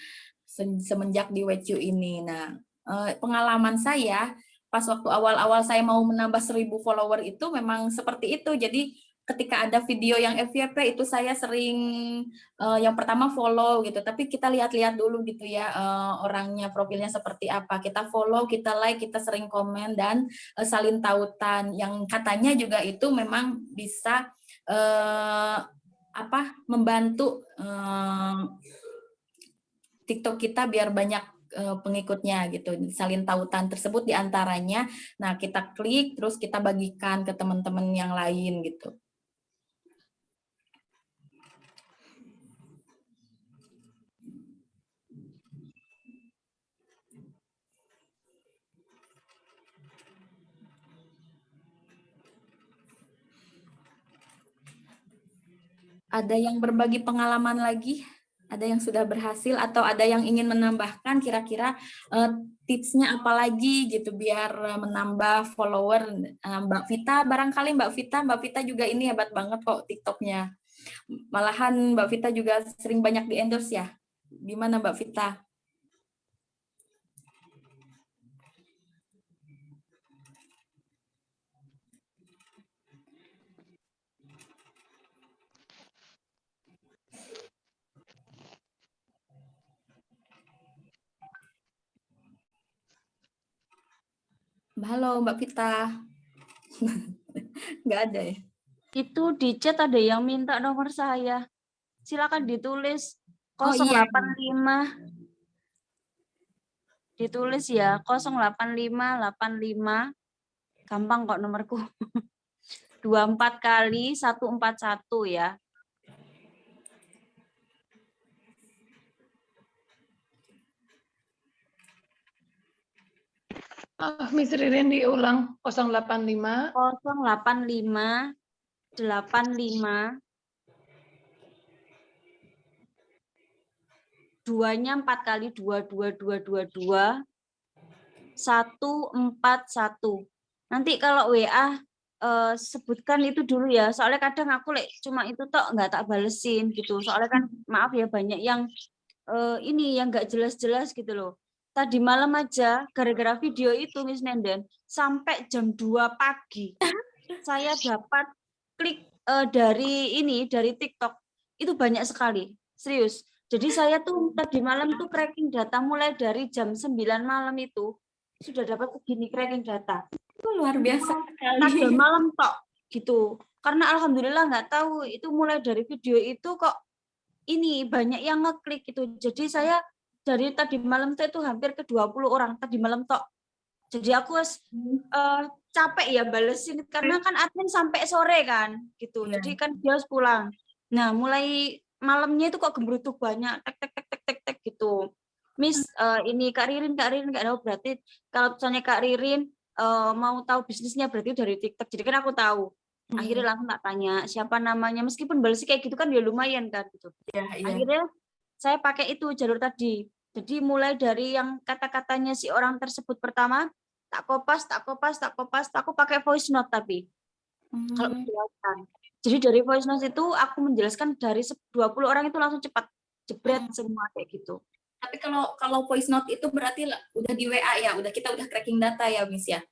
semenjak di WCU ini. Nah, pengalaman saya, pas waktu awal-awal saya mau menambah 1000 follower itu memang seperti itu, jadi ketika ada video yang FYP itu saya sering yang pertama follow gitu, tapi kita lihat-lihat dulu gitu ya orangnya, profilnya seperti apa, kita follow, kita like, kita sering komen dan saling tautan, yang katanya juga itu memang bisa membantu TikTok kita biar banyak pengikutnya gitu, salin tautan tersebut diantaranya. Nah kita klik terus kita bagikan ke teman-teman yang lain gitu. Ada yang berbagi pengalaman lagi? Ada yang sudah berhasil atau ada yang ingin menambahkan kira-kira tipsnya apa lagi gitu biar menambah follower? Mbak Vita, barangkali Mbak Vita juga ini hebat banget kok TikToknya. Malahan Mbak Vita juga sering banyak di endorse ya. Gimana Mbak Vita? Halo Mbak Vita. Nggak ada ya? Itu di chat ada yang minta nomor saya. Silakan ditulis 085. Oh, iya. Ditulis ya 08585. Gampang kok nomorku. 24 kali 141 ya. Miss Ririn diulang 085 085 85 2-nya 4 kali 2 141. Nanti kalau WA sebutkan itu dulu ya. Soalnya kadang aku cuma itu tok nggak tak balesin gitu. Soalnya kan maaf ya banyak yang ini yang nggak jelas-jelas gitu loh. Tadi malam aja gara-gara video itu Miss Nenden sampai jam 2 pagi saya dapat klik dari TikTok itu banyak sekali. Serius. Jadi saya tuh tadi malam tuh cracking data mulai dari jam 9 malam itu sudah dapat segini cracking data. Itu luar biasa Tadi sekali. malam tok gitu. Karena alhamdulillah nggak tahu itu mulai dari video itu kok ini banyak yang ngeklik itu. Jadi saya dari tadi malam itu hampir ke 20 orang tadi malam tok. Jadi aku capek ya balesin karena kan admin sampai sore kan gitu. Jadi kan dia harus pulang. Nah, mulai malamnya itu kok gemerutuk banyak tek gitu. Miss ini Kak Ririn nggak tahu berarti kalau misalnya Kak Ririn mau tahu bisnisnya berarti dari TikTok. Jadi kan aku tahu. Akhirnya langsung tak tanya siapa namanya meskipun balas kayak gitu kan ya lumayan kan gitu. Akhirnya saya pakai itu jalur tadi. Jadi mulai dari yang kata-katanya si orang tersebut pertama tak kopas, aku pakai voice note tapi kalau menjelaskan. Jadi dari voice note itu aku menjelaskan dari 20 orang itu langsung cepat jebret semua kayak gitu. Tapi kalau voice note itu berarti udah di WA ya, kita udah cracking data ya, Miss ya.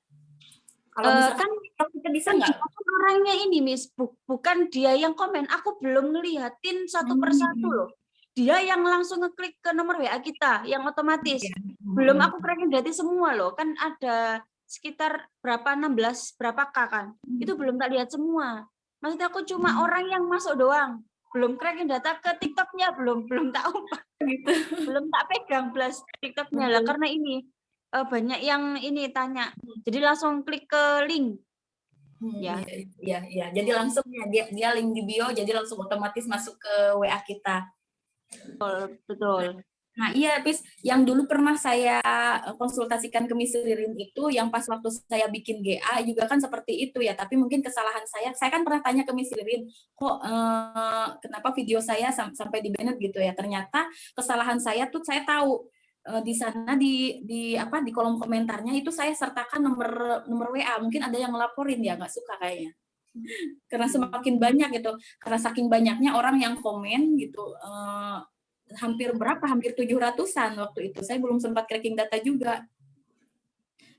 Kalau misalkan kita bisa nggak? Orangnya ini, Miss, bukan dia yang komen. Aku belum ngeliatin satu persatu loh. Dia yang langsung ngeklik ke nomor WA kita, yang otomatis. Belum aku cracking data semua loh. Kan ada sekitar berapa 16 berapa K kan. Itu belum tak lihat semua. Maksudnya aku cuma orang yang masuk doang. Belum cracking data ke TikToknya, belum tak umpan gitu. Belum tak pegang plus TikToknya lah karena ini banyak yang ini tanya. Jadi langsung klik ke link. Ya. Jadi langsung dia link di bio, jadi langsung otomatis masuk ke WA kita. Betul. Nah iya, Bis, yang dulu pernah saya konsultasikan ke Miss Ririn itu, yang pas waktu saya bikin GA juga kan seperti itu ya, tapi mungkin kesalahan saya kan pernah tanya ke Miss Ririn, kok kenapa video saya sampai di banned gitu ya, ternyata kesalahan saya tuh saya tahu di sana di kolom komentarnya itu saya sertakan nomor WA, mungkin ada yang ngelaporin ya, nggak suka kayaknya. Karena semakin banyak gitu, karena saking banyaknya orang yang komen gitu, hampir 700-an waktu itu. Saya belum sempat cracking data juga.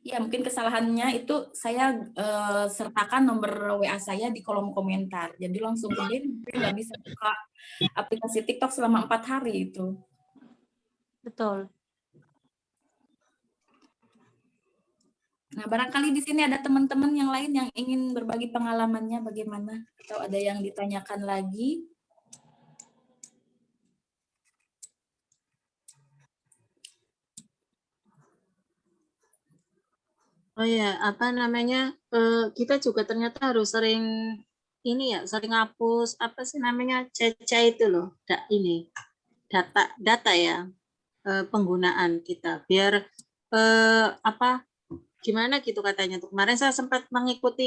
Ya, mungkin kesalahannya itu saya sertakan nomor WA saya di kolom komentar. Jadi langsung nggak bisa buka aplikasi TikTok selama 4 hari itu. Betul. Nah, barangkali di sini ada teman-teman yang lain yang ingin berbagi pengalamannya bagaimana, atau ada yang ditanyakan lagi. Oh ya, kita juga ternyata harus sering sering hapus CC itu loh, data ya, penggunaan kita biar gimana gitu katanya tuh. Kemarin saya sempat mengikuti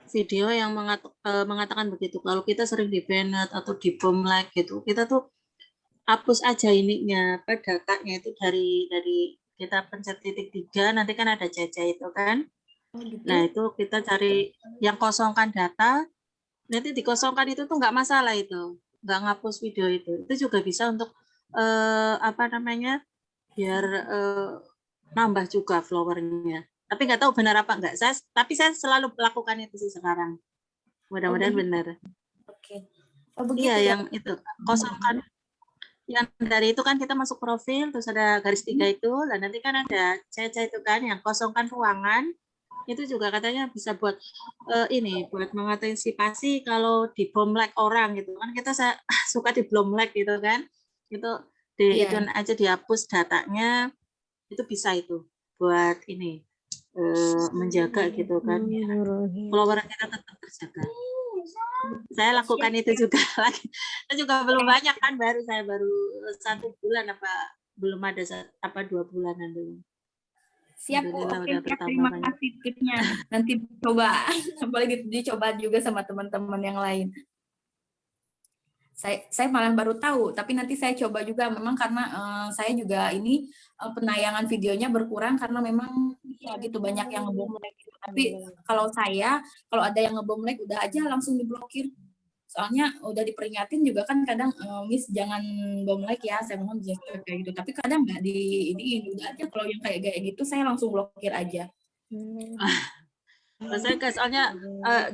video yang mengatakan begitu. Kalau kita sering di banned atau di bom like gitu, kita tuh hapus aja datanya itu dari kita pencet titik 3, nanti kan ada CC itu kan. Nah itu kita cari yang kosongkan data, nanti dikosongkan itu tuh nggak masalah, itu nggak ngapus video itu juga bisa untuk biar nambah juga followernya. Tapi nggak tahu benar apa enggak. Tapi saya selalu melakukan itu sih sekarang. Mudah-mudahan benar. Oke. Iya, yang itu kosongkan. Yang dari itu kan kita masuk profil, terus ada garis 3 itu, dan nanti kan ada CC itu kan, yang kosongkan ruangan. Itu juga katanya bisa buat buat mengantisipasi kalau di bom like orang gitu kan. Kita suka di bom like gitu kan. Itu itu aja dihapus datanya, itu bisa itu buat menjaga gitu kan, follower kita tetap terjaga. Saya lakukan itu juga lagi. Saya juga belum banyak kan, saya baru 1 bulan belum ada 2 bulanan belum. Siap Bu, Alhamdulillah oke, udah siap. bertambah Terima banyak. kasih tipsnya. Nanti coba, boleh dicoba juga sama teman-teman yang lain. Saya malah baru tahu, tapi nanti saya coba juga memang karena saya juga ini penayangan videonya berkurang karena memang ya gitu banyak yang ngebom like gitu. Tapi kalau ada yang ngebom like udah aja langsung diblokir. Soalnya udah diperingatin juga kan kadang Miss jangan bom like ya, saya mohon kayak gitu. Tapi kadang nggak ini udah aja kalau yang kayak gitu saya langsung blokir aja. Saya soalnya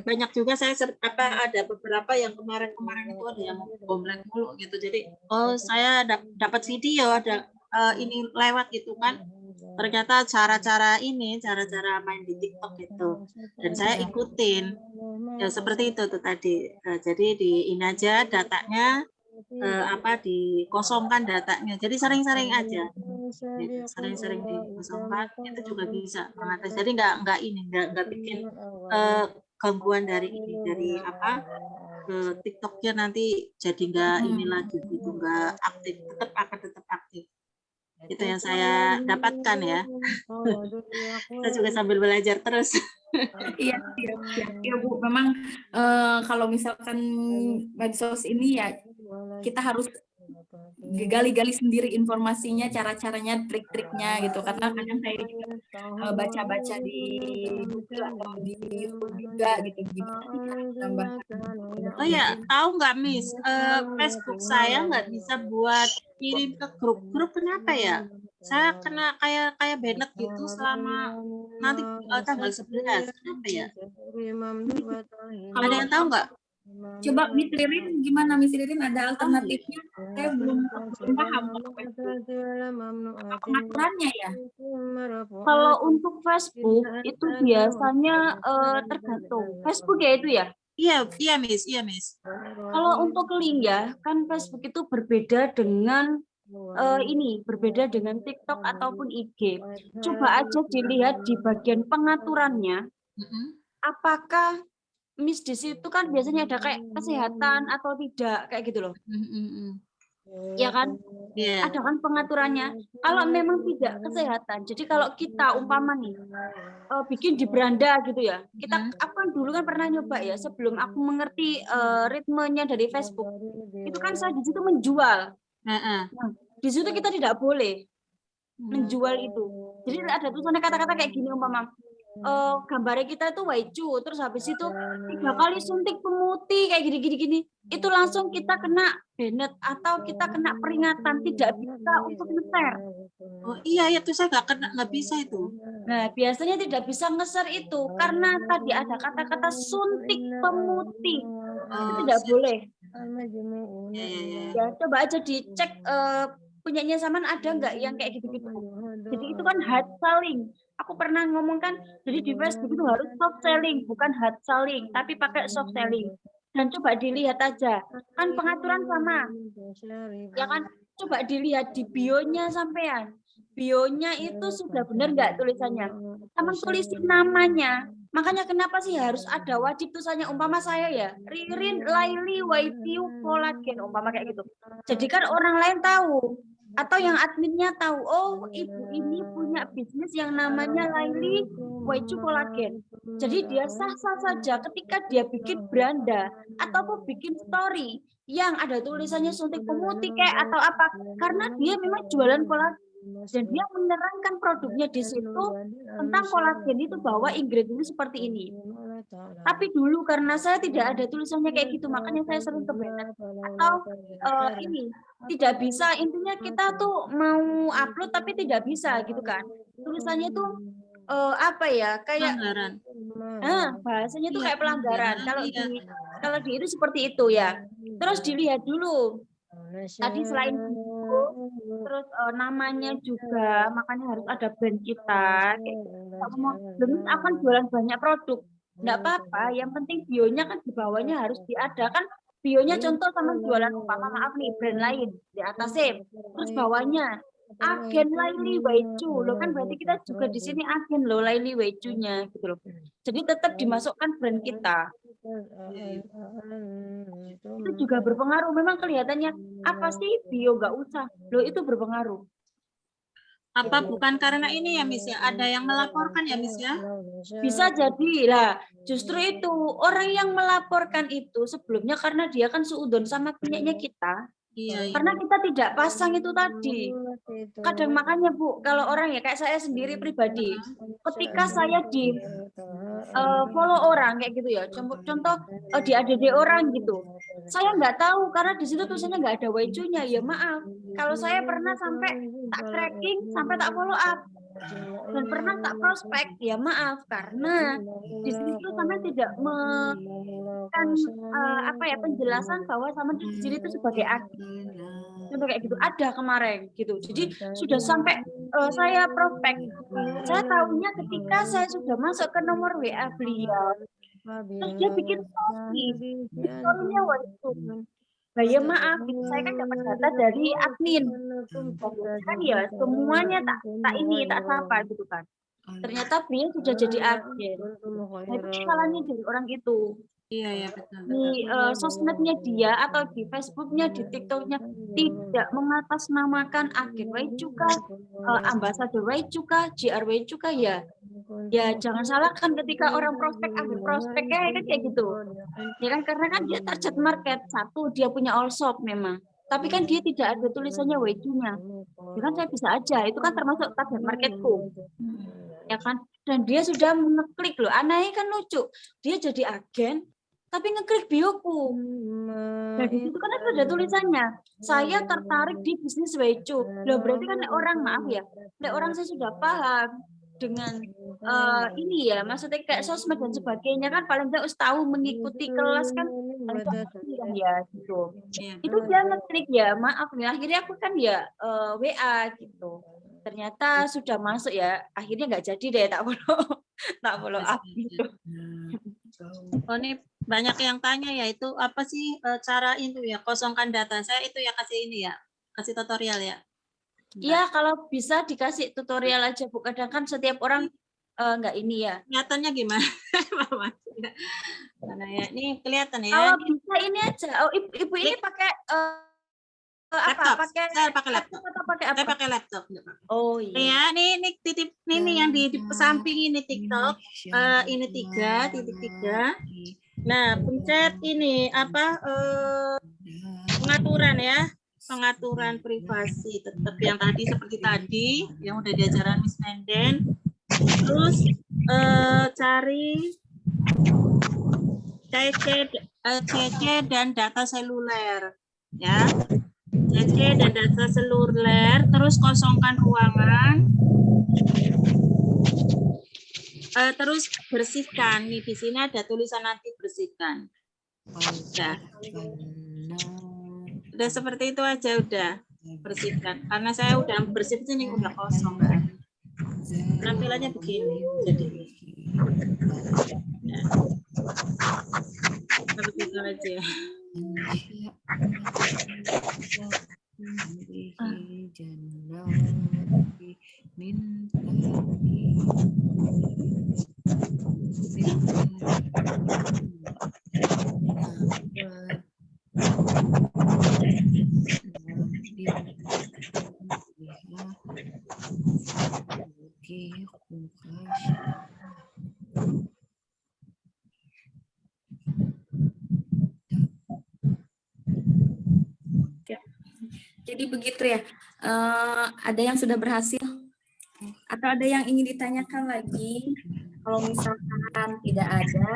banyak juga ada beberapa yang kemarin itu ada yang bom like mulu gitu. Jadi saya dapat video ada ini lewat gitu kan. Ternyata cara-cara main di TikTok itu dan saya ikutin. Ya seperti itu tuh tadi. Jadi ini aja datanya dikosongkan datanya. Jadi sering-sering aja. Sering-sering dikosongkan itu juga bisa mengatasi. Jadi nggak bikin gangguan dari TikToknya nanti jadi nggak ini lagi gitu, nggak aktif, tetap aktif. Itu yang saya dapatkan ya. Saya juga sambil belajar terus. Iya Bu, memang kalau misalkan medsos ini ya kita harus gali-gali sendiri informasinya, cara-caranya, trik-triknya gitu. Karena kadang saya juga baca-baca di Google atau di YouTube juga gitu. Gimana Oh ya, tahu nggak Miss? Facebook saya nggak bisa buat kirim ke grup-grup, kenapa ya? Saya kena kayak banned gitu selama nanti tanggal 11. Kenapa ya? Ada yang tahu nggak? Coba Miss Ririn, gimana Miss Ririn, ada alternatifnya? Saya belum paham apa pengaturannya ya. Kalau untuk Facebook itu biasanya tergantung Facebook ya itu ya. Iya Miss. Kalau untuk link ya, kan Facebook itu berbeda dengan berbeda dengan TikTok ataupun IG. Coba aja dilihat di bagian pengaturannya. Apakah Miss di situ kan biasanya ada kayak kesehatan atau tidak kayak gitu loh. Ya kan? Yeah. Ada kan pengaturannya. Kalau memang tidak kesehatan, jadi kalau kita umpama nih bikin di beranda gitu ya. Aku kan dulu kan pernah nyoba ya sebelum aku mengerti ritmenya dari Facebook. Itu kan saya di situ menjual. Nah, di situ kita tidak boleh menjual itu. Jadi ada tulisannya kata-kata kayak gini umpama. Gambarnya kita itu waicu, terus habis itu 3 kali suntik pemutih kayak gini, itu langsung kita kena banned atau kita kena peringatan, tidak bisa untuk nge-share. Oh iya itu saya nggak bisa itu. Nah biasanya tidak bisa nge-share itu karena tadi ada kata-kata suntik pemutih, itu tidak boleh. Ya coba aja dicek punyanya Saman ada nggak yang kayak gitu-gitu. Jadi itu kan hard selling. Aku pernah ngomong kan, jadi di Facebook itu harus soft selling, bukan hard selling, tapi pakai soft selling. Dan coba dilihat aja, kan pengaturan sama. Ya kan, coba dilihat di bio-nya sampean. Bio-nya itu sudah benar nggak tulisannya? Sama tulisin namanya. Makanya kenapa sih harus ada wajib tulisannya umpama saya ya, Ririn Laili Waitiu Kolagen umpama kayak gitu. Jadi kan orang lain tahu. Atau yang adminnya tahu, oh ibu ini punya bisnis yang namanya Laili Waicu Kolagen. Jadi dia sah-sah saja ketika dia bikin beranda ataupun bikin story yang ada tulisannya suntik pemutih kayak atau apa, karena dia memang jualan kolagen dan dia menerangkan produknya di situ tentang kolagen itu bahwa ingredientnya seperti ini. Tapi dulu karena saya tidak ada tulisannya kayak gitu, makanya saya sering ke-banned atau ini tidak bisa, intinya kita tuh mau upload tapi tidak bisa gitu kan. Tulisannya tuh apa ya, kayak bahasanya tuh kayak pelanggaran. Kalau di itu seperti itu ya. Terus dilihat dulu. Tadi selain itu, terus namanya juga, makanya harus ada brand kita. Belum akan jualan banyak produk, nggak apa-apa. Yang penting bionya kan di bawahnya harus diadakan. Bionya contoh sama jualan umpama maaf nih brand lain di atasnya, terus bawahnya agen Laili Waicu lo kan berarti kita juga di sini agen lo Laili Waicunya gitu loh. Jadi tetap dimasukkan brand kita. Itu juga berpengaruh. Memang kelihatannya apa sih bio nggak usah. Loh itu berpengaruh. Apa bukan karena ini ya Miss ya? Ada yang melaporkan ya Miss ya? Bisa jadi lah. Justru itu orang yang melaporkan itu sebelumnya karena dia kan suudon sama punyanya kita. Iya, iya. Karena kita tidak pasang itu tadi. Kadang makanya Bu, kalau orang ya kayak saya sendiri pribadi, ketika saya di follow orang kayak gitu ya, contoh di ADD orang gitu, saya nggak tahu karena di situ tulisannya nggak ada waicunya, ya maaf. Kalau saya pernah sampai tak tracking, sampai tak follow up, dan pernah tak prospek, ya maaf karena di situ sampai tidak memberikan apa ya penjelasan bahwa sama di sini itu sebagai admin. Contoh kayak gitu ada kemarin gitu. Jadi sudah sampai saya prospek. Saya tahunya ketika saya sudah masuk ke nomor WA beliau. Terus dia bikin story. Story-nya waktu. Nah ya maaf, saya kan dapat data dari admin. Kan ya semuanya tak ini tak sapa gitu kan. Ternyata beliau sudah jadi admin. Nah, itu kesalahannya dari orang itu. Iya ya betul. Di sosmednya dia atau di Facebooknya, di TikToknya tidak mengatasnamakan agen Waicuka, ambasador Waicuka, GR Waicuka ya. Ya jangan salahkan ketika orang prospek ambil prospek kan kayak gitu. Ya kan karena kan dia target market satu dia punya all shop memang. Tapi kan dia tidak ada tulisannya Waicunya. Ya kan saya bisa aja itu kan termasuk target marketku. Ya kan dan dia sudah mengeklik loh. Anaknya kan lucu. Dia jadi agen tapi ngeklik bioku. Nah di situ kan ada tulisannya. Saya tertarik di bisnis Waicu. Loh berarti kan orang maaf ya. Orang saya sudah paham dengan ini ya, maksudnya kayak sosmed dan sebagainya kan paling tidak harus tahu mengikuti kelas kan ya gitu. Itu dia ngeklik ya, maaf ya. Akhirnya aku kan ya WA gitu. Ternyata sudah masuk ya. Akhirnya nggak jadi deh tak follow up gitu. Oh ini banyak yang tanya ya itu apa sih cara itu ya kosongkan data saya itu ya kasih ini ya kasih tutorial ya. Iya kalau bisa dikasih tutorial aja Bu. Kadang kan setiap orang nggak ini ya. Kelihatannya gimana? Mana ya? Ini kelihatan ya. Kalau bisa ini aja. Oh ibu ini pakai laptop. Pakai saya pakai laptop. Pakai apa? Saya pakai laptop. Oh iya. Ya, ini titip ini yang di samping ini TikTok. Ini 3.3. Nah, pencet ini apa pengaturan ya. Pengaturan privasi tetap yang tadi seperti tadi yang udah diajaran Miss Nenden. Terus cari CC dan data seluler ya. CC dan data seluler, terus kosongkan ruangan, terus bersihkan. Nih di sini ada tulisan nanti bersihkan. Udah seperti itu aja udah bersihkan. Karena saya udah bersih sini udah kosong kan. Tampilannya begini jadi. Ya. Begitu aja. Jadi begitu ya. Ada yang sudah berhasil? Atau ada yang ingin ditanyakan lagi? Kalau misalkan tidak ada,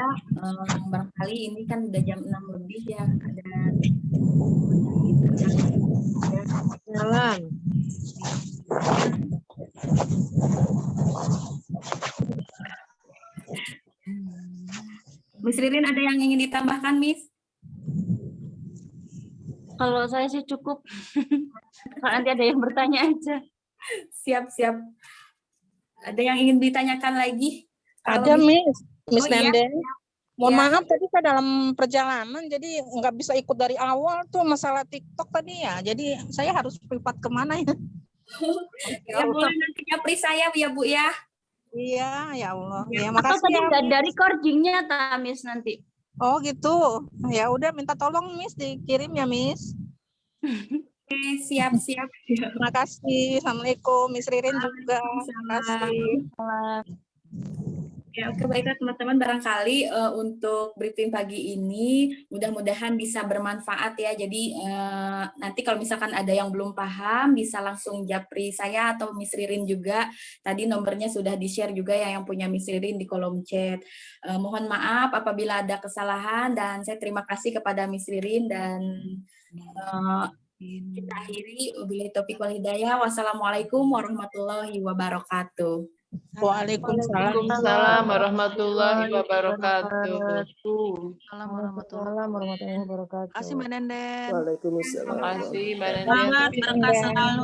barangkali ini kan udah jam 6 lebih ya. Ada Jalan. Miss Ririn ada yang ingin ditambahkan, Miss? Kalau saya sih cukup. Kalau nanti ada yang bertanya aja. Siap-siap. Ada yang ingin ditanyakan lagi? Ada, Miss. Miss iya. Nenden. Mohon Iya. maaf tadi saya dalam perjalanan jadi nggak bisa ikut dari awal tuh masalah TikTok tadi ya. Jadi saya harus privat kemana ya? Ya boleh nanti japri saya ya Bu ya. Iya, ya Allah. Ya, Atau makasih tadi ya. nggak ada recordingnya, Miss nanti. Oh gitu. Ya udah minta tolong Miss dikirim ya Miss. Oke, siap-siap. Terima kasih. Assalamualaikum. Miss Ririn juga. Terima kasih. Ya, oke, baiklah teman-teman, barangkali untuk briefing pagi ini mudah-mudahan bisa bermanfaat ya. Jadi nanti kalau misalkan ada yang belum paham bisa langsung japri saya atau Miss Ririn juga. Tadi nomornya sudah di-share juga ya yang punya Miss Ririn di kolom chat. Mohon maaf apabila ada kesalahan dan saya terima kasih kepada Miss Ririn dan kita akhiri. Wabillahi taufiq wal hidayah. Wassalamualaikum warahmatullahi wabarakatuh. Waalaikumsalam warahmatullahi wabarakatuh. Waalaikumsalam warahmatullahi wabarakatuh. Terima kasih Mbak Nenden. Waalaikumsalam. Terima kasih, Mbak Nenden. Selamat berkah selalu.